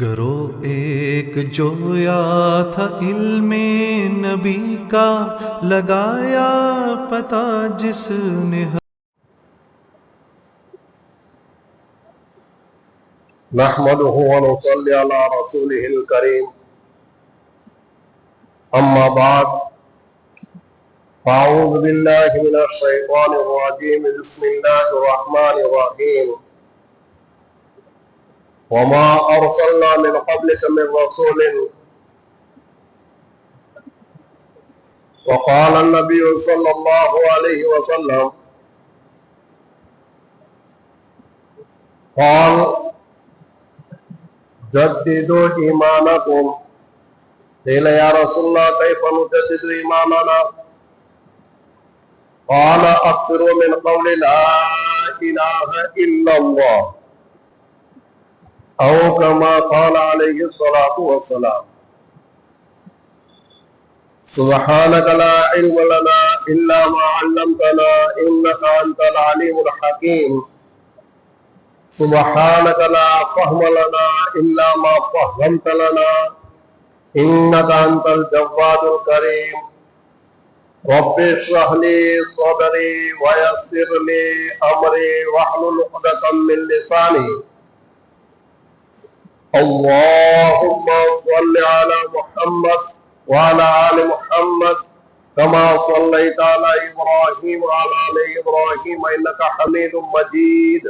گرو ایک جویا تھا علم نبی کا، لگایا پتہ جس نے نحمده ونصلي على رسوله الكريم. أما بعد، أعوذ بالله من الشيطان الرجيم. بسم الله الرحمن الرحيم. وما أرسلنا من قبلك من رسول. وقال النبي صلى الله عليه وسلم قال جددوا إيمانكم. قيل يا رسول الله كيف نجدد إيماننا؟ قال أكثروا من قول لا إله إلا الله، أو كما قال عليه الصلاة والسلام. سبحانك لا علم لنا إلا ما علمتنا إنك أنت العليم الحكيم. سبحانك لا فهم لنا إلا ما فهمت لنا إنك أنت الجواد الكريم. رب اشرح لي صدري ويسر لي أمري واحلل عقدة من لساني. اللهم صل على محمد وعلى آل محمد كما صليت على إبراهيم وعلى آل إبراهيم إنك حميد مجيد.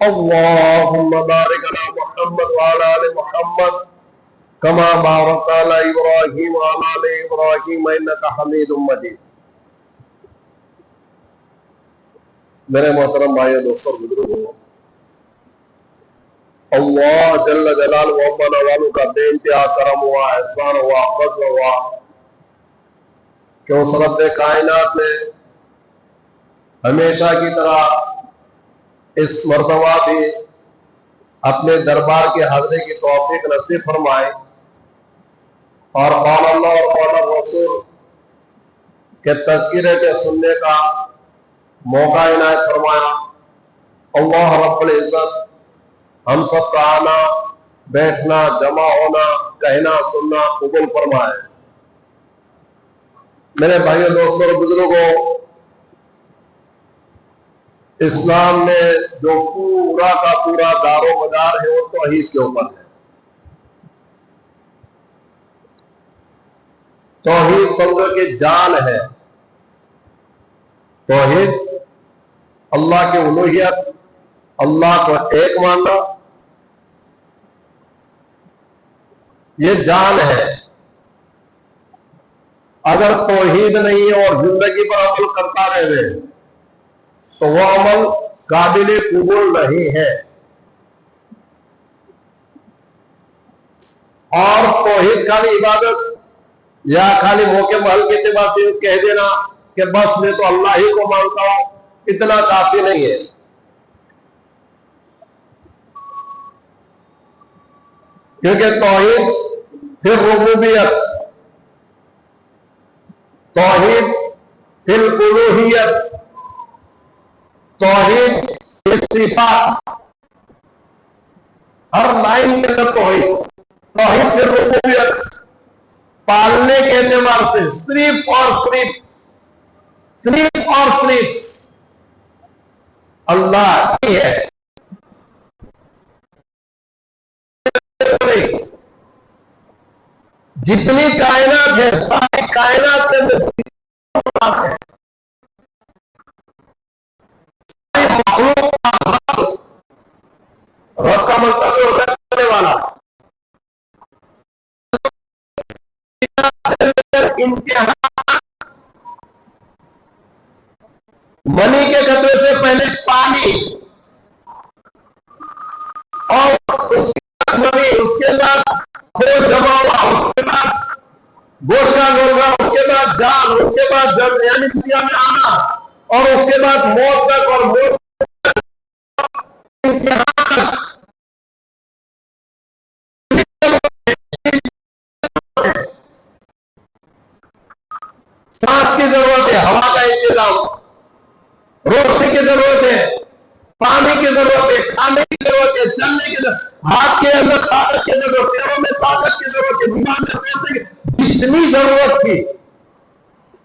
اللهم بارك على محمد وعلى آل محمد كما باركت على إبراهيم وعلى آل إبراهيم إنك حميد مجيد. میرے محترم بھائیو، دوستوں، بزرگوں، اللہ جل جلال محمد والوں کا بے انتہا کرم ہوا، احسان ہوا، فضل ہوا کہ اس رب کائنات نے ہمیشہ کی طرح اس مرتبہ بھی اپنے دربار کے حاضری کی توفیق نصیب فرمائے اور قول اللہ اور قول الرسول کے تذکرے کے سننے کا موقع عنایت فرمایا. اللہ رب العزت ہم سب کا آنا، بیٹھنا، جمع ہونا، کہنا، سننا قبول فرمائے. میرے بھائیوں، دوستوں اور بزرگوں، اسلام میں جو پورا کا پورا دار و مدار ہے وہ توحید کے اوپر ہے. توحید سمجھو کہ جان ہے. توحید اللہ کی الوہیت، اللہ کو ایک ماننا، یہ جان ہے. اگر توحید نہیں ہے اور زندگی پر عمل کرتا رہے تو وہ عمل قابل قبول نہیں ہے. اور توحید خالی عبادت یا خالی موقع محل کے اعتبار سے کہہ دینا کہ بس میں تو اللہ ہی کو مانتا ہوں، اتنا کافی نہیں ہے. کیونکہ توحید پھر ربوبیت، توحید پھر الوہیت، توحید پھر صفات، ہر لائن کے اندر توحید پھر ربوبیت. پالنے کے اعتبار سے صرف اور صرف اللہ ہی ہے. جتنی کائنات ہے ساری کائنات کے اندر رب کا مطلب کرنے والا منی کے قطرے سے پہلے پانی، اور اس کے بعد کھوج جمع ہوا، اس کے بعد گوشہ گولگا، اس کے بعد جان، اس کے بعد جب یعنی دنیا میں آنا، اور اس کے بعد موت تک، اور موت سانس کی ضرورت ہے، ہوا کا انتظام، روشنی کی ضرورت ہے، پانی کی ضرورت ہے، کھانے کی ضرورت ہے، چلنے کی ضرورت، ہاتھ کے اندر طاقت کی ضرورت، پیروں میں طاقت کی ضرورت ہے، دماغ میں سوچنے کی جتنی ضرورت تھی،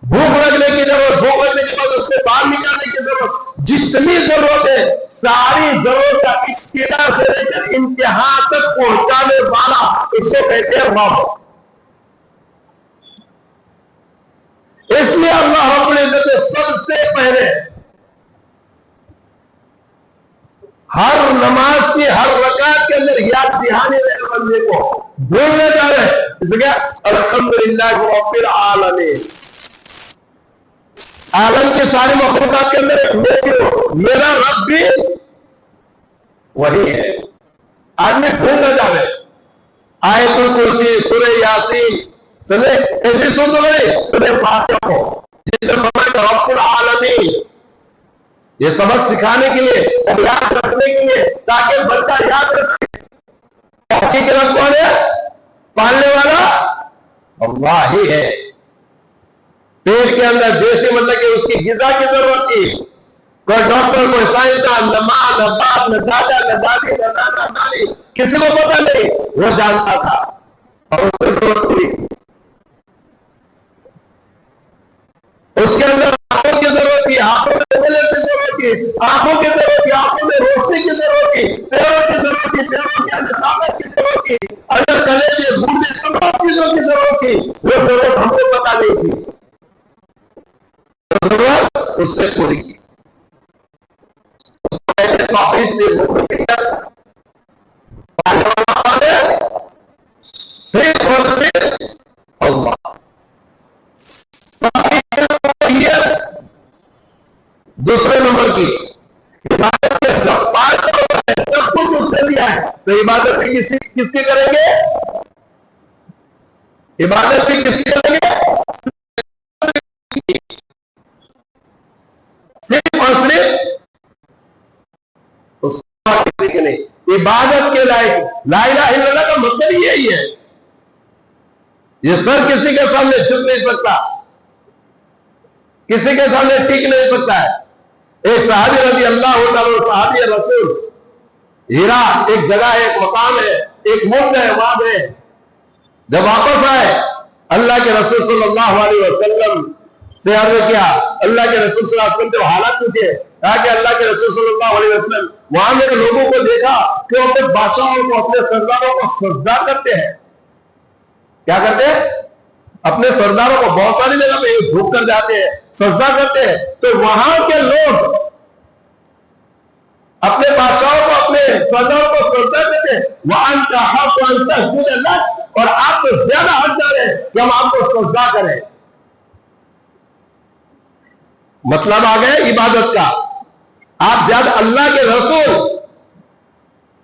بھوک لگنے کی ضرورت، بھوک لگنے کے بعد اس سے باہر نکالنے کی ضرورت، جتنی ضرورت ہے ساری ضرورت کا ابتدا سے لے کر انتہا تک پہنچانے والا اس کو کہتے ہیں رب۔ اس لیے اللہ رب العزت نے سب سے پہلے ہر نماز کی ہر رکعت کے اندر یاد دہانی رہے بندے کو بولنے جا رہے ہیں، اس لیے الحمدللہ رب العالمین، عالم کے سارے مخلوقات کے اندر میرا رب بھی وہی ہے۔ آدمی بھولنا جا رہے آیت الکرسی، سورہ یاسین، چلے ایسی سن تو گئی سورہ فاتحہ کو جس سے فرمایا رب العالمین، یہ سبق سکھانے کے لیے اور یاد رکھنے کے لیے تاکہ بچہ یاد رکھے۔ حقیقت رب کون ہے؟ پالنے والا اللہ ہی ہے۔ پیٹ کے اندر جیسے مطلب کہ اس کی غذا کی ضرورت تھی، کوئی ڈاکٹر، کوئی سائنسدان، نہ ماں، نہ باپ، نہ دادا، نہ دادی، نہ نانا، نانی، کسی کو پتہ نہیں، وہ جانتا تھا اور اس کی ضرورت تھی۔ اس کے اندر آنکھوں کی ضرورت تھی، آنکھوں میں نظر کی ضرورت تھی، آنکھوں کی ضرورت تھی، آنکھوں میں روشنی کی ضرورت تھی، پیروں کی ضرورت تھی، پیروں کے اندر طاقت کی ضرورت تھی، اندر کلیجے، گردے، تمام چیزوں کی ضرورت تھی۔ وہ ضرورت ہم کو پتہ نہیں تھی، ضرورت اس نے پوری کی۔ صرف اور صرف اللہ۔ دوسرے نمبر کی عبادت کے سب کچھ اس نے دیا ہے، تو عبادت بھی کس کی کریں گے؟ عبادت بھی کس کی کریں گے؟ صرف اور صرف اس کسی کے نہیں۔ عبادت کے لائق لا الہ الا اللہ کا مطلب یہی ہے، یہ سر کسی کے سامنے جھک نہیں سکتا، کسی کے سامنے ٹک نہیں سکتا ہے۔ ایک صحابی رضی اللہ تعالی صحابی رسول ہیرا ایک جگہ ہے، ایک مقام ہے، ایک ملک ہے، وہاں پہ جب واپس آئے اللہ کے رسول صلی اللہ علیہ وسلم سے عرض کیا، اللہ کے رسول صلی اللہ علیہ وسلم سے حالات پوچھے، کہا کہ اللہ کے رسول صلی اللہ علیہ وسلم وہاں میرے لوگوں کو دیکھا کہ وہ اپنے بادشاہوں کو، اپنے سرداروں کو سجدہ کرتے ہیں۔ کیا کرتے ہیں؟ اپنے سرداروں کو بہت ساری جگہ پہ جھک کر جاتے ہیں، سجدہ کرتے ہیں۔ تو وہاں کے لوگ اپنے بادشاہوں کو، اپنے سرداروں کو سجدہ کرتے ہیں، وَأَنْتَ حَقُّ أَنْ تَسْجُدَ لَكَ، اور آپ کو زیادہ حقدار ہے کہ ہم آپ کو سجدہ کریں۔ مطلب آ گیا عبادت کا، آپ زیادہ اللہ کے رسول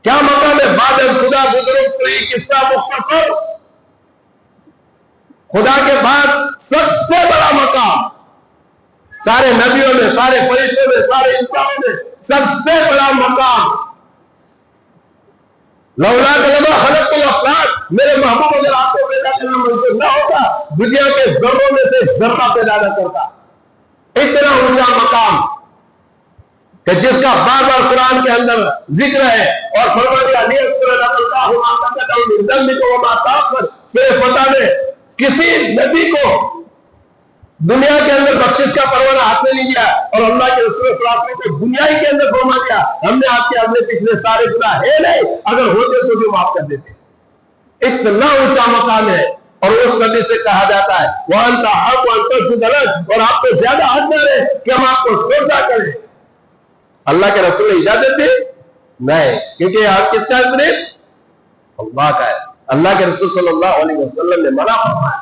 کیا مقام ہے؟ بعد خدا بزرگ کوئی قصہ مختصر، خدا کے بعد سب سے بڑا مقام، سارے نبیوں میں، سارے فرشتوں میں، سارے انسانوں میں سب سے بڑا مقام۔ لولا کلمہ خلقت الافلاک، میرے محبوب اگر آپ کو پیدا کرنا منظور نہ ہوتا، دنیا کے ذروں میں سے ذرہ پیدا نہ کرتا۔ اتنا اونچا مقام کہ جس کا بار بار قرآن کے اندر ذکر ہے، اور فرمایا صرف پتا دے کسی نبی کو دنیا کے اندر بخشش کا پروانہ ہاتھ میں نہیں دیا، اور اللہ کے رسول صلی اللہ علیہ وسلم کو دنیا ہی کے اندر فرما دیا ہم نے آپ کے اگلے پچھلے سارے گناہ ہے نہیں، اگر ہوتے تو بھی معاف کر دیتے۔ اتنا اونچا مقام ہے، اور اس نبی سے کہا جاتا ہے وَأَنْتَ حَقُّ أَنْ تَسْجُدَ لَكَ، اور آپ کو زیادہ حقدار ہے کہ ہم آپ کو سجدہ کریں۔ اللہ کے رسول نے اجازت دی؟ نہیں، کیونکہ یہ آپ کس کا ہے؟ اللہ کا ہے۔ اللہ کے رسول صلی اللہ علیہ وسلم نے منع فرمایا،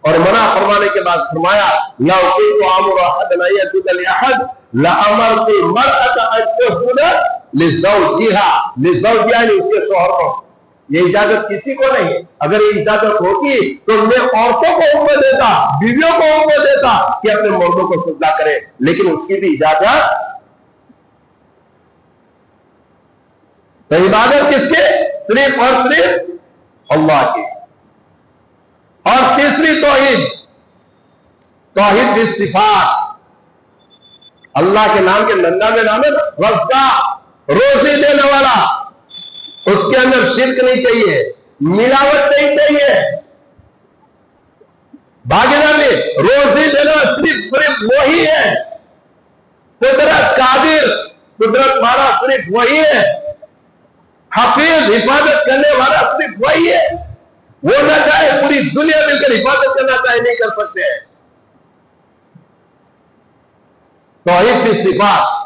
اور منع فرمانے کے بعد فرمایا لَوْ كُنْتُ أَمُرُ أَحَدًا أَنْ يَسْجُدَ لِأَحَدٍ لَأَمَرْتُ الْمَرْأَةَ أَنْ تَسْجُدَ لِزَوْجِهَا، لِزَوْجِهَا یعنی اس کے شوہر کو۔ یہ اجازت کسی کو نہیں ہے، اگر یہ اجازت ہوتی تو میں عورتوں کو حکم دیتا، بیویوں کو حکم دیتا کہ اپنے مردوں کو سجدہ کرے، لیکن اس کی بھی اجازت۔ تو عبادت کس کے؟ صرف اور صرف اللہ کی۔ اور تیسری توحید، توحید بالصفات، اللہ کے نام کے 99 نام ہے، رزاق، روزی دینے والا، اس کے اندر شرک نہیں چاہیے، ملاوٹ نہیں چاہیے، بھاگیدار میں روزی دینا صرف وہی ہے، قدرت قادر، قدرت والا صرف وہی ہے، حفیظ حفاظت کرنے والا صرف وہی ہے۔ وہ نہ چاہے پوری دنیا مل کر حفاظت کرنا چاہے نہیں کر سکتے ہیں۔ توحید کی صفات۔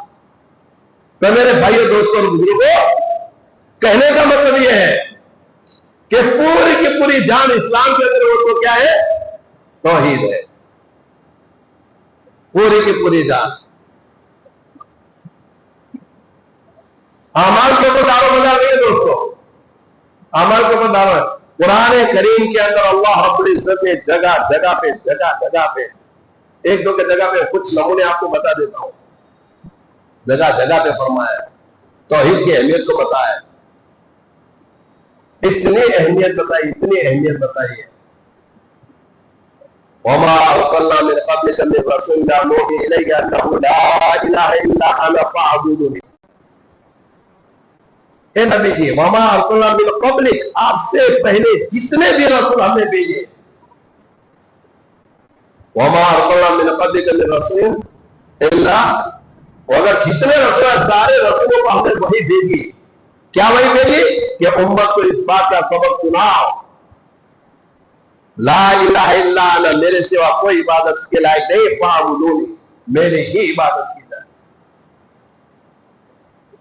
تو میرے بھائیوں دوستوں اور بزرگوں، کہنے کا مطلب یہ ہے کہ پوری کی پوری جان اسلام کے اندر وہ تو کیا ہے؟ توحید ہے، پوری کی پوری جان۔ اعمال کے اوپر دعویٰ مدار نہیں ہے دوستوں، اعمال کے اوپر دعویٰ۔ قرآن کریم کے اندر اللہ رب العزت نے جگہ جگہ پہ ایک دو کے جگہ پہ کچھ نمونے آپ کو بتا دیتا ہوں، جگہ جگہ پہ فرمایا ہے، توحید کی اہمیت کو بتایا ہے، اتنی اہمیت بتائی ہے۔ وَمَا أَرْسَلْنَا مِن قَبْلِكَ مِن رَّسُولٍ إِلَّا نُوحِي إِلَيْهِ أَنَّهُ لَا إِلَٰهَ إِلَّا أَنَا فَاعْبُدُونِ۔ اے نبی جی، وَمَا أَرْسَلْنَا مِن قَبْلِكَ، آپ سے پہلے جتنے بھی رسول ہم نے بھیجے، وَمَا أَرْسَلْنَا مِن قَبْلِكَ مِن رَّسُولٍ إِلَّا، اگر جتنے رسول ہیں سارے رسولوں کو ہم نے وہی بھیجی، کیا وہی بھیجی؟ کہ امت کو اس بات کا سبق سناؤ، لا الہ الا انا، میرے سوا کوئی عبادت کے لائق نہیں، فاعبدونی، میرے ہی عبادت کی جائے۔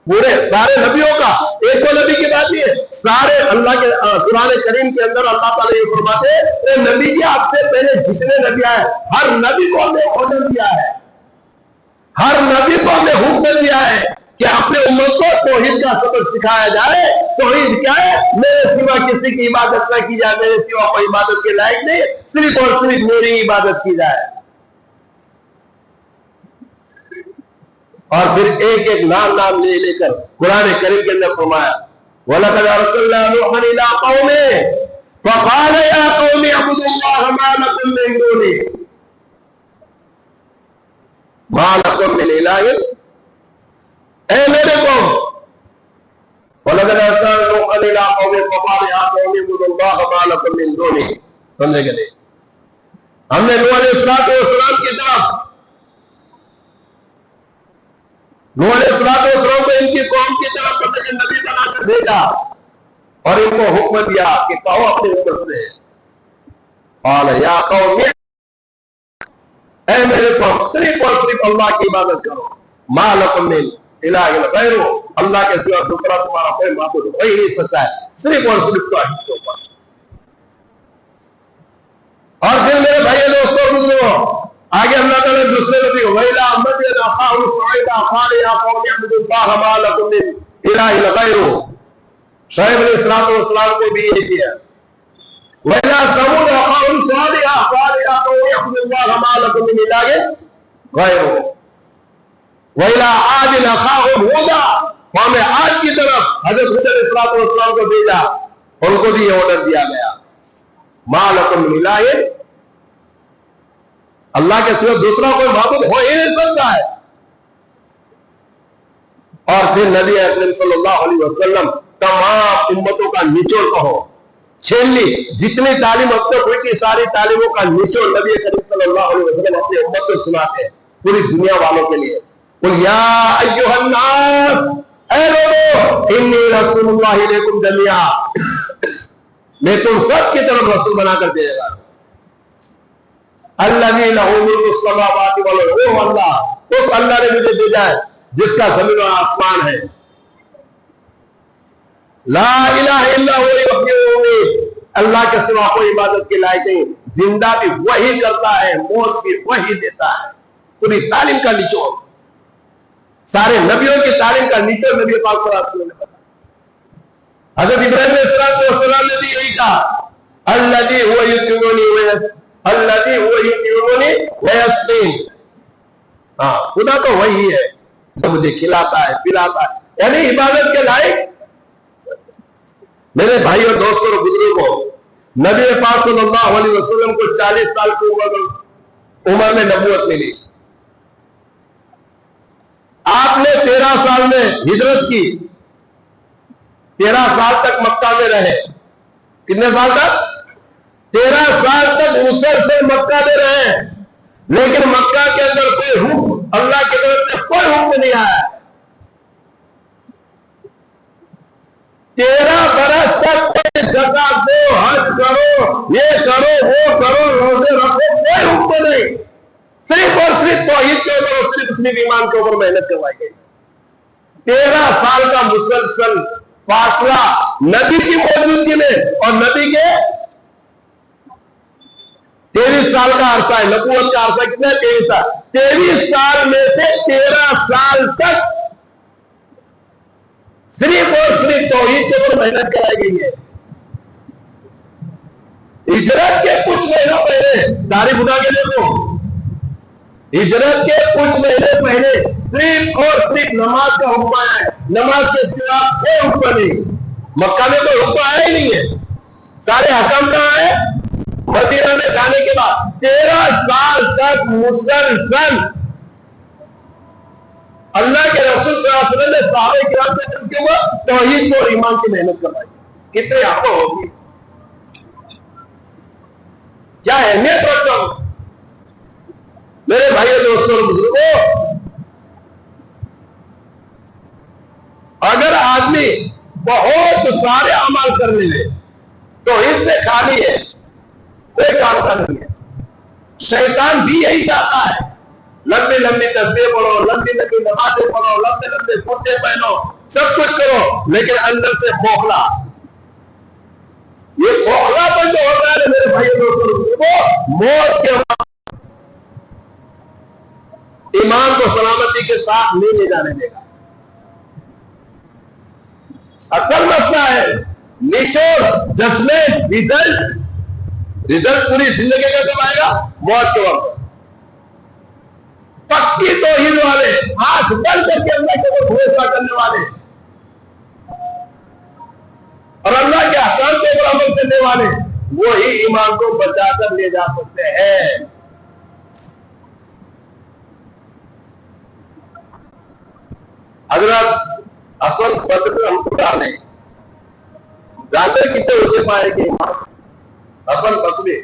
پورے سارے نبیوں کا، ایک دو نبی کی بات نہیں ہے، سارے اللہ کے قرآن کریم کے اندر اللہ تعالیٰ یہ فرماتے ہیں، نبی جی آپ سے پہلے جتنے نبی آئے ہر نبی کو ہم نے آرڈر دیا ہے، ہر نبی کو ہم نے حکم دیا ہے کہ اپنے امت کو توحید کا سبق سکھایا جائے۔ توحید کیا ہے؟ میرے سوا کسی کی عبادت نہ کی جائے، میرے سوا کوئی عبادت کے لائق نہیں، صرف اور صرف میری عبادت کی جائے۔ اور پھر ایک ایک نام لے کر قرآن کریم کے اندر فرمایا، وَلَقَدْ أَرْسَلْنَا نُوحًا إِلَىٰ قَوْمِهِ فَقَالَ يَا قَوْمِ اعْبُدُوا اللَّهَ مَا لَكُم مِّن دُونِهِ مَا لَكُم مِّنْ إِلَٰهٍ، اے میرے قوم، وَلَقَدْ أَرْسَلْنَا نُوحًا إِلَىٰ قَوْمِهِ فَقَالَ يَا قَوْمِ اعْبُدُوا اللَّهَ مَا لَكُم مِّن دُونِهِ۔ سمجھے کہ نہیں؟ ہم نے نوح علیہ السلام کی طرف، نوح علیہ السلام کو ان کی قوم کی طرف نبی بنا کر بھیجا اور ان کو حکم دیا کہ کہو اپنے امت سے، قال یا قوم، اے میرے قوم، صرف اور صرف اللہ کی عبادت کرو، ما لکم من الہ غیرہ، اللہ کے سوا دوسرا تمہارا کوئی معبود ہو ہی نہیں سکتا ہے، صرف اور صرف توحید کے اوپر۔ اور پھر میرے بھائی دوستوں بزرگوں، آگے اللہ تعالیٰ دوسرے نبی وَإِلَىٰ مَدْيَنَ أَخَاهُمْ شُعَيْبًا قَالَ يَا قَوْمِ اعْبُدُوا اللَّهَ مَا لَكُم مِّنْ إِلَٰهٍ غَيْرُهُ۔ شعیب علیہ السلام کو بھی یہ کیا۔ وَإِلَىٰ ثَمُودَ أَخَاهُمْ صَالِحًا قَالَ يَا قَوْمِ اعْبُدُوا اللَّهَ مَا لَكُم مِّنْ إِلَٰهٍ غَيْرُهُ۔ وَإِلَىٰ عَادٍ أَخَاهُمْ هُودًا، قوم عاد کی طرف حضرت ہود علیہ السلام کو بھیجا، ان کو بھی یہ آرڈر دیا گیا، مَا لَكُم مِّنْ إِلَٰهٍ، اللہ کے سوا دوسرا کوئی معبود ہو ہی نہیں سکتا ہے۔ اور پھر نبی اکرم صلی اللہ علیہ وسلم تمام امتوں کا نچوڑ کہو، چھیلی جتنی تعلیم اب تک ہوئی تھی ساری تعلیموں کا نچوڑ نبی اکرم صلی اللہ علیہ وسلم اپنے امت کو سناتے ہیں، پوری دنیا والوں کے لیے۔ قل یا ایھا الناس، اے لوگوں، انی رسول اللہ الیکم جمیعا، میں تم سب کی طرف رسول بنا کر دے گا۔ الذی لہ ملک السماوات والارض، وہ اللہ، اس اللہ نے مجھے بھیجا ہے جس کا زمین و آسمان ہے۔ لا الہ الا هو یحیی ویمیت، اللہ کے سوا کوئی عبادت کے لائق نہیں، زندہ بھی وہی کرتا ہے، موت بھی وہی دیتا ہے۔ پوری تعلیم کا نچوڑ، سارے نبیوں کی تعلیم کا نچوڑ نبی پاک صلی اللہ علیہ وسلم نے بتایا۔ حضرت ابراہیم علیہ السلام نے بھی یہی کہا، الذی هو یطعمنی الذی هو یطعمنی ویسقین، ہاں خدا تو وہی ہے جو مجھے کھلاتا ہے پلاتا ہے، یعنی عبادت کے لائق۔ میرے بھائی اور دوستوں اور بزرگوں، نبی پاک صلی اللہ علیہ وسلم کو 40 سال کی عمر میں نبوت ملی، آپ نے 13 سال میں ہجرت کی، 13 سال تک مکہ میں رہے. کتنے سال تک؟ 13 سال تک مسلسل مکہ میں رہے، لیکن مکہ کے اندر کوئی حکم اللہ کی طرف سے کوئی حکم نہیں آیا. 13 برس تک کوئی زکات دو، حج کرو، یہ کرو، وہ کرو، روزے رکھو، کوئی حکم نہیں. صرف اور صرف توحید کے اوپر اور صرف اپنی ایمان کے اوپر محنت کروائی گئی. 13 سال کا مسلسل فاصلہ نبی کی موجودگی میں اور نبی کے 23 سال کا عرصہ ہے. نبوت کا عرصہ کتنا ہے؟ 23 سال. 23 سال میں سے 13 سال تک صرف اور صرف توحید کے اوپر محنت کرائی گئی ہے. ہجرت کے کچھ مہینوں پہلے تاریخ اٹھا کے دیکھو، ہجرت کے کچھ مہینے پہلے صرف اور صرف نماز کا حکم آیا ہے. نماز کے خلاف کوئی حکم نہیں. مکہ میں کوئی حکم آیا ہی نہیں ہے. سارے حکم کہاں ہے؟ مدینہ میں جانے کے بعد. 13 سال تک مسلسل اللہ کے رسول صلی اللہ علیہ وسلم نے صحابہ کرام سے مل کے وہ توحید کو اور ایمان کی محنت کروائی. کتنے آپ کو ہوگی، کیا اہمیت رکھتا ہوں میرے بھائیوں دوستوں اور بزرگوں. اگر آدمی بہت سارے اعمال کرنے لے تو اس سے خالی ہے، کوئی کام کا نہیں ہے. شیطان بھی یہی چاہتا ہے، لمبی لمبی تصویر پڑھو، لمبی لمبی نمازیں پڑھو، لمبے لمبے کرتے پہنو، سب کچھ کرو، لیکن اندر سے کھوکھلا. یہ کھوکھلا پن جو ہوتا ہے میرے بھائیوں دوستوں، وہ موت کے وقت ایمان کو سلامتی کے ساتھ نہیں لے جانے دے گا. اصل مسئلہ ہے نچوڑ ججمنٹ رزلٹ پوری زندگی کا کب آئے گا؟ موت کے وقت. پکی توحید والے، آنکھ بند کر کے اللہ کے اوپر بھروسہ کرنے والے اور اللہ کے احکام کے اوپر عمل کرنے والے، وہی ایمان کو بچا کر لے جا سکتے ہیں. حضرت حسن بصری رحمۃ اللہ علیہ جانتے کتنے وجہ پائے کہ ایمان حسن بصری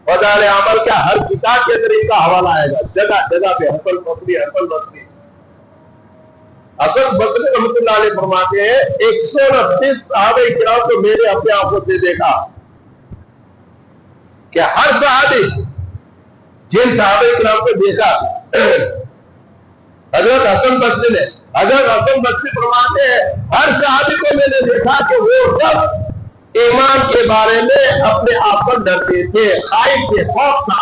وزارے عمل کا ہر کتاب کے اندر ان کا حوالہ آئے گا، جگہ جگہ پہ حسن بصری حسن بصری. حسن بصری رحمۃ اللہ علیہ فرماتے ہیں 129 صحابہ کرام کو میرے اپنے آنکھوں سے دیکھا کہ ہر صحابی جن صحابہ کرام کو دیکھا حضرت حسن بصری نے، حضرت حسن بصری فرماتے ہیں ہر صحابی کو میں نے دیکھا کہ وہ سب ایمان کے بارے میں اپنے آپ پر ڈرتے تھے، خائف تھے، خوف تھا.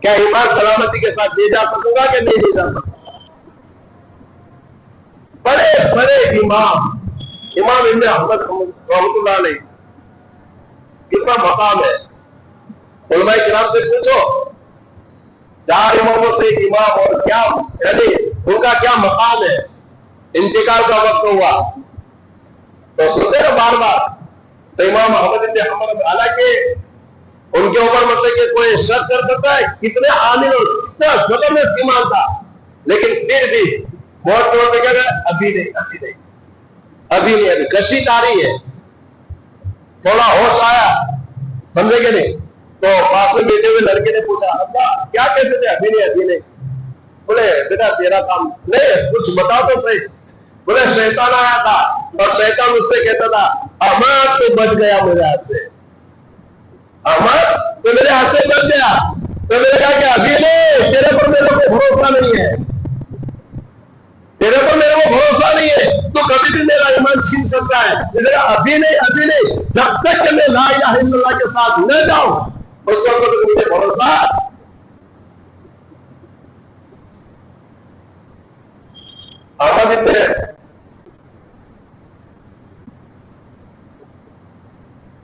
کیا ایمان سلامتی کے ساتھ لے جا سکوں گا کہ نہیں لے جا سکوں؟ بڑے بڑے امام ابن احمد رحمۃ اللہ علیہ کتنا مقام ہے. علماء کرام سے پوچھو 4 اماموں سے امام اور کیا یعنی ان کا کیا مقام ہے. انتقال کا وقت ہوا تو سنتے ہیں بار بار. تو امام احمد بن حنبل حالانکہ ان کے اوپر مطلب کہ کوئی شک کر سکتا ہے کتنے عامل اور کتنا زبردست ایمان تھا، لیکن پھر بھی بہت لوگ کہہ رہے ابھی کشی تاری ہے. تھوڑا ہوش آیا، سمجھے کہ نہیں؟ تو پاس میں بیٹھے ہوئے لڑکے نے پوچھا ابا کیا کہتے تھے؟ ابھی نہیں. بولے بیٹا تیرا کام نہیں، کچھ بتا تو صحیح. بولے شیطان آیا تھا اور شیطان اس سے کہتا تھا احمد تو بچ گیا میرے ہاتھ سے، احمد تو میرے ہاتھ سے بچ گیا. تو میں نے کہا کہ ابھی نہیں، تیرے پر میرے کو بھروسہ نہیں ہے، تیرے پر میرے کو بھروسہ نہیں ہے، تو کبھی بھی میرا ایمان چھین سکتا ہے. ابھی نہیں، جب تک کہ میں لا الہ الا اللہ کے ساتھ نہ جاؤں اس وقت مجھے بھروسہ. احمد ابن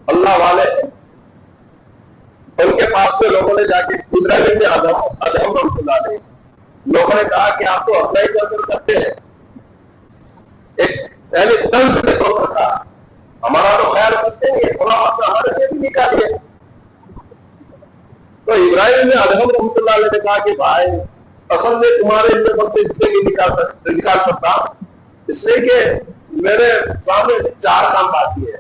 اللہ والے ان کے پاس سے لوگوں نے جا کے ابراہیم بن ادہم رحمۃ اللہ علیہ لوگوں نے کہا کہ آپ تو اپلائی کر سکتے ہیں، ایک پہلے طنز میں طور پر کہا ہمارا تو خیال کرتے ہیں تھوڑا وقت ہمارے سے بھی نکالیے. تو ابراہیم بن ادہم رحمۃ اللہ علیہ نے کہا کہ بھائی اصل میں تمہارے وقت اس لیے نہیں نکال سکتا، اس لیے کہ میرے سامنے 4 کام باقی ہے.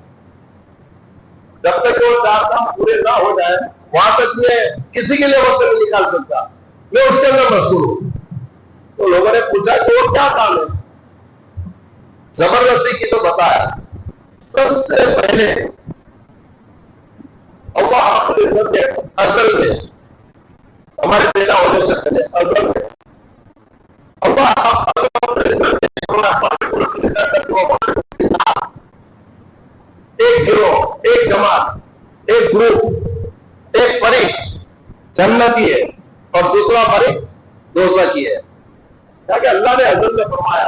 جب تک وہ 4 کام پورے نہ ہو جائے وہاں تک میں کسی کے لیے وقت نہیں نکال سکتا، میں اس کے اندر مشغول ہوں. تو لوگوں نے پوچھا کہ وہ کیا کام ہے؟ زبردستی کی تو بتایا. سب سے پہلے اللہ کے ازل میں، ہمارے پیدا ہونے سے پہلے ازل میں ایک گروہ، ایک جماعت، ایک گروپ، ایک فریق جنتی ہے اور دوسرا فریق دوزخی ہے. کہ اللہ نے ازل میں فرمایا.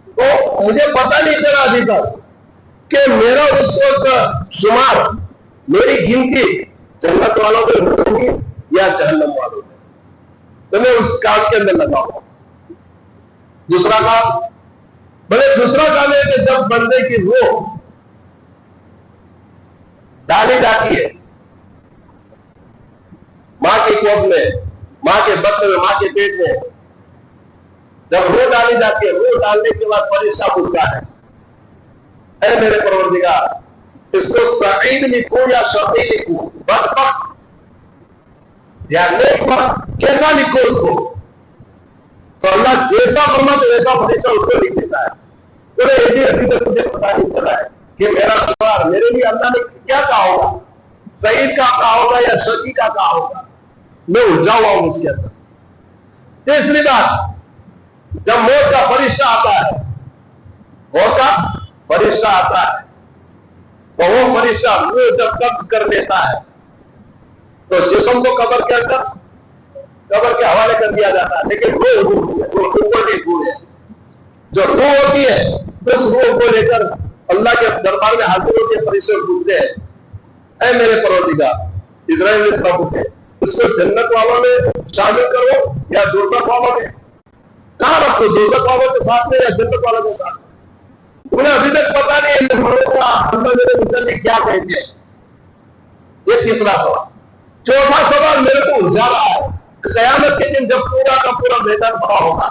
تو مجھے پتہ نہیں چلا ابھی تک کہ میرا اس وقت شمار، میری گنتی جنت والوں میں ہوگی یا جہنم والوں میں. تو میں اس کام کے اندر لگا ہوں. دوسرا کام، دوسرا کام ہے کہ جب بندے کی روح ڈالی جاتی ہے ماں کی گود میں، ماں کے بطن میں، ماں کے پیٹ میں، جب روح ڈالی جاتی ہے، روح ڈالنے کے بعد فرشتہ پوچھتا ہے اے میرے پروردگار اس کو سعید لکھوں یا شقی لکھوں، بدبخت یا نیک بخت، کیسا لکھو اس کو؟ تو اللہ جیسا فرماتا ویسا فرشتہ اس کو لکھ دیتا ہے. ابھی تک مجھے پتا نہیں چلا ہے کہ میرا شمار میرے لیے اللہ نے کیا کہا ہوگا، سعید کا کہا ہوگا یا شقی کا کہا ہوگا. میں الجھا ہوا ہوں اس کے اندر. تیسری بات، جب موت کا فرشتہ آتا ہے، موت کا فرشتہ آتا ہے تو وہ فرشتہ روح جب قبض کر لیتا ہے تو جسم کو قبر کے حوالے کر دیا جاتا ہے، لیکن روح ہے. جو روح ہوتی ہے اس روح کو لے کر اللہ کے دربار میں حاضر ہوتے فرشتے پوچھتے ہیں اے میرے پروردگار، اسرائیل نے پوچھے اس کو جنت والوں میں شامل کرو یا دوزخ والوں میں؟ کہاں رکھو، دوزخ والوں کے ساتھ میں یا جنت والوں کے ساتھ؟ انہیں ابھی تک پتا نہیں میرے متعلق کیا کہتے ہیں. یہ تیسرا سوال. چوتھا سوال میرے کو الجھا رہا ہے. قیامت کے دن جب پورا کا پورا میدان بڑا ہوگا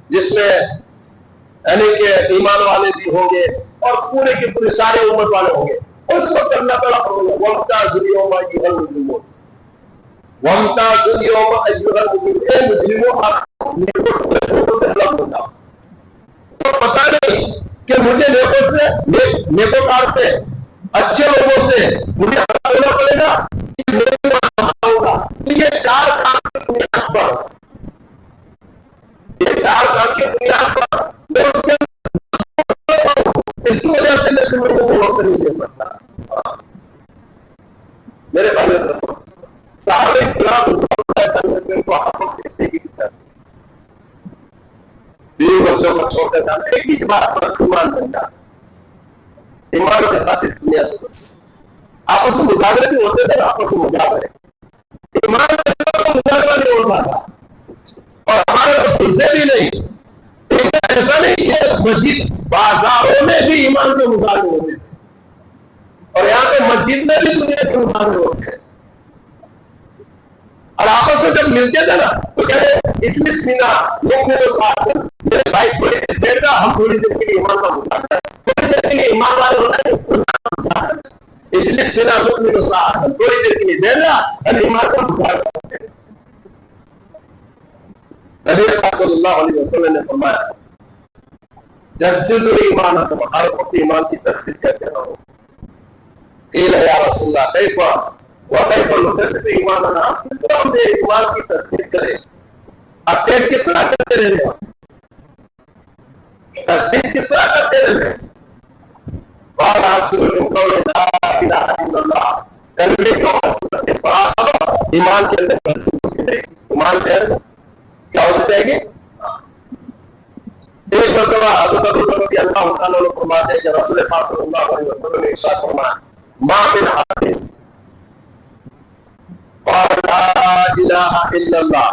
جس میں یعنی کہ ایمان والے بھی ہوں گے اور پورے کے پورے سارے امت والے ہوں گے، اس وقت اللہ تعالیٰ وَامْتَازُوا الْيَوْمَ أَيُّهَا الْمُجْرِمُونَ، وَامْتَازُوا الْيَوْمَ أَيُّهَا الْمُجْرِمُونَ. اے مجرموں آپ پتا نہیں کہ مجھے نیکوکار سے، اچھے لوگوں سے مجھے ہٹا دینا پڑے گا. یہ 4 کام کی بنیاد پر، یہ 4 کام کی بنیاد پر میں اس کی وجہ سے میں تمہیں کو وقت نہیں دے سکتا. میرے بھائی صحابہ کرام بیوی بچوں کو چھوڑ کر جانا، ایک ہی بات پر ایمان بن جانا. ایمان کے ساتھ اس دنیا سے آپس میں مذاکرے بھی ہوتے تھے، آپس میں مذاکرے. ایمان کے ساتھ مذاکرہ نہیں ہوتا تھا اور ہمارے تو سے بھی نہیں. ایسا نہیں کہ مسجد بازاروں میں بھی ایمان کے مذاکرے ہوتے تھے اور یہاں پہ مسجد میں بھی دنیا کے مذاکرے ہوتے ہیں. اور آپس میں جب ملتے تھے نا تو کہتے اس میں لوگ میرے ساتھ میرے بھائی تھوڑی دیر بیٹھ گا، ہم تھوڑی دیر کے لیے ایمان کا مذاکرہ، تھوڑی دیر کے لیے ایمان والے ہونا ہے، اس لیے لوگ میرے ساتھ تھوڑی دیر کے لیے بیٹھ گا اور ایمان کا مذاکرہ. نبی صلی اللہ علیہ وسلم نے فرمایا جددوا ایمانکم، ہر وقت ایمان کی تجدید کرتے رہو. قیل یا رسول اللہ کیف وکیف نجدد ایماننا، ہم نے ایمان کی تجدید کرے. اب ٹیٹ کس طرح کرتے رہے ہیں، تجدید کس طرح کرتے رہے ہیں؟ قال رسول قول لا الہ الا اللہ، کلمے کو کے بعد ایمان کے اندر ایمان کے اندر کیا ہو جائے گی؟ ایک مرتبہ حضرت ابو بکر رضی اللہ تعالیٰ عنہ فرماتے ہیں کہ رسول پاک صلی اللہ علیہ وسلم نے ارشاد فرمایا ما من حدیث قال لا الہ الا اللہ،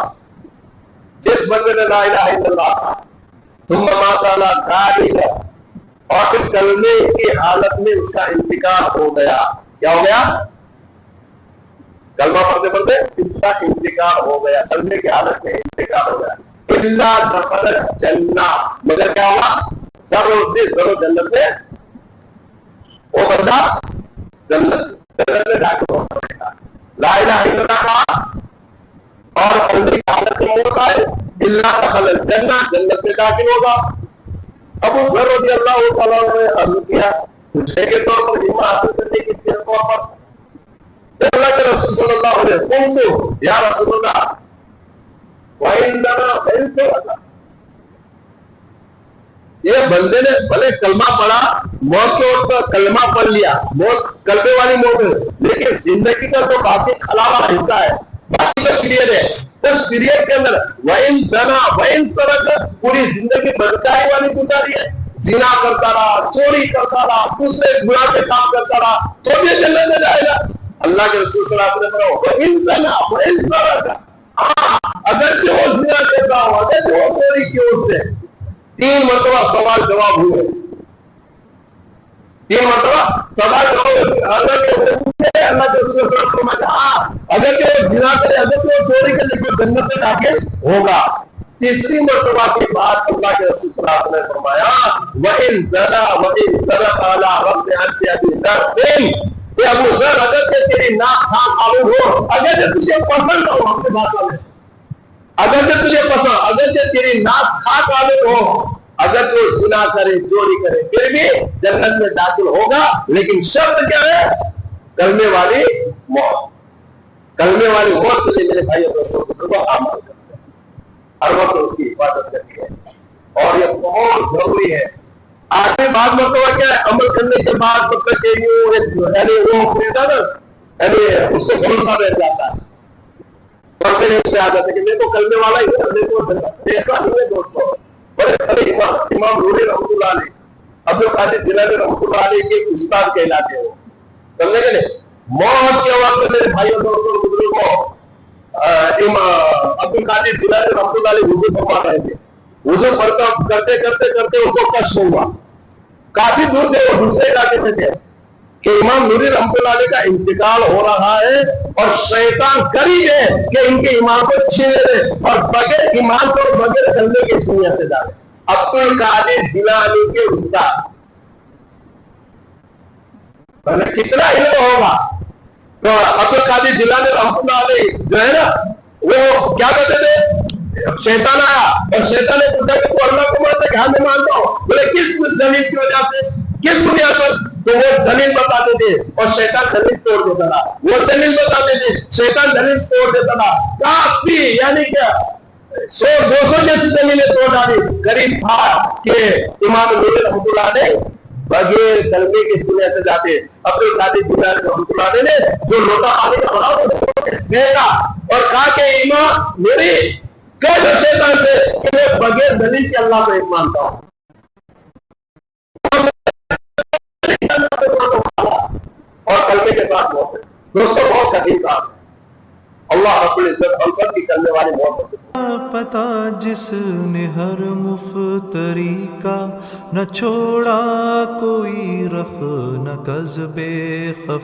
جس بندے نے لا الہ الا اللہ کہا ثم مات علی ذالک، اور پھر کلمے کی حالت میں اس کا انتقال ہو گیا. کیا ہو گیا؟ کلمہ پڑھتے پڑھتے اس کا انتقال ہو گیا، کلمے کی حالت میں انتقال ہو گیا، الا دخل الجنہ، مگر کیا ہوا؟ ضرور جنت میں وہ بندہ جنت میں داخل ہو سکے گا۔ لا الہ الا اللہ کہا اور کلمے کی حالت میں ہوتا ہے الا دخل الجنہ، جنت میں داخل ہوگا۔ ابو ذر رضی اللہ تعالیٰ نے عرض کیا پوچھنے کے طور پر ایمان حاصل کرنے کے طور پر اللہ کے رسول صلی اللہ علیہ وسلم یا رسول اللہ وَإِنَّنَا فَإِنْ یہ بندے نے بھلے کلمہ پڑھا، موت کے وقت پر کلمہ پڑھ لیا، موت کلمے والی موت ہے، لیکن زندگی کا تو باقی خلاوہ حصہ ہے، باقی کا پیریڈ ہے، اس پیریڈ کے اندر وَإِنْ زَنَا وَإِنْ سَرَقَ پوری زندگی بدکاری والی گزاری ہے، زنا کرتا رہا، چوری کرتا رہا، دوسرے گناہ کے کام کرتا رہا، تو بھی جنت میں جائے گا۔ اللہ کے رسول صلی اللہ علیہ وسلم نے فرمایا وَإِنْ زَنَا وَإِنْ سَرَقَ، اگر کہ وہ زنا کرتا ہو، اگر کہ وہ چوری کی اس سے 3 مرتبہ سوال جواب ہوئے، 3 مرتبہ سوال جواب اللہ کے رسول صلی اللہ علیہ وسلم نے کہا اگر کہ وہ زنا کرے، اگر کہ وہ چوری کرے تو جنت میں داخل ہوگا۔ تیسری مرتبہ کے بعد اللہ کے رسول صلی اللہ علیہ وسلم نے فرمایا وَإِنْ زَنَا وَإِنْ سَرَقَ عَلَىٰ رَبِّ أَنْتِ أَبِي ذَرٍ، کہ ابو ذر اگر کہ تیری ناک خاک آلود ہو، اگر کہ تجھے پسند ہو، ہم سے بات آئے اگر کہ تجھے پسند، اگر کہ تیری ناک خاک آلود ہو، اگر تو زنا کرے چوری کرے پھر بھی جنت میں داخل ہوگا، لیکن شرط کیا ہے؟ کلمے والی موت۔ کلمے والی موت کے لیے میرے بھائی اور دوستوں کو عمل کرتے ہیں، ہر وقت اس کی حفاظت کرنی ہے اور یہ بہت ضروری ہے۔ آگے بعد مرتبہ کیا ہے؟ عمل کرنے کے بعد تب تک یعنی وہ ہوتا نا، یعنی اس کو بھروسہ رہ جاتا ہے، پڑھتے نہیں سے آ جاتا کہ میں تو کلمے والا ہی ہوں، میں تو ایسا نہیں ہے دوستوں۔ بڑے بڑے امام نوری رحمۃ اللہ علیہ، عبد القادر جیلانی رحمۃ اللہ علیہ کے استاد کہلاتے ہو، سمجھے کہ نہیں؟ موت کے وقت میرے بھائیوں دوستوں بزرگوں عبد القادر جیلانی رحمۃ اللہ علیہ وضو فرما رہے تھے، وضو کرتے کرتے کرتے اس کو کشف ہوا، کافی دور سے وہ دوسرے علاقے میں تھے کہ امام نوری رحمۃ اللہ علیہ کا انتقال ہو رہا ہے اور شیطان قریب ہے کہ ان کے امام کو چھین لے اور بغیر امام کو بغیر کلمے کی سنت سے ڈالے۔ عبد القادر جیلانی کے استاد، کتنا علم ہوگا؟ تو عبد القادر جیلانی رحمۃ اللہ علیہ جو ہے نا وہ کیا کہتے تھے؟ شیطان آیا اور شیطان نے پوچھا کہ تو اللہ کو مانتا کہ ہاں میں مانتا ہوں، بولے کس دلیل کی وجہ سے، کس بنیاد پر؟ تو وہ دلیل بتاتے تھے اور شیطان دلیل توڑ دیتا تھا، وہ دلیل بتاتے تھے شیطان دلیل توڑ دیتا تھا، کافی یعنی کیا 100-200 جیسی دلیلیں توڑ ڈالی۔ قریب تھا کہ امام نوری رحمۃ اللہ نے بغیر کلمے کے دنیا سے جاتے عبد القادر جیلانی رحمۃ اللہ علیہ نے جو لوٹا پانی کا بڑا دیکھا اور کہا کہ امام نوری کہہ دو شیطان سے کہ میں بغیر دلیل کے اللہ کو ایک مانتا ہوں اور کلمے کے ساتھ موت ہے۔ دوستوں بہت کٹھن کام ہے، اللہ رب العزت ہم سب کی کرنے والی موت ہے۔ پتا جس نے ہر مفتری کا، نہ چھوڑا کوئی رخ نہ کذب خفی۔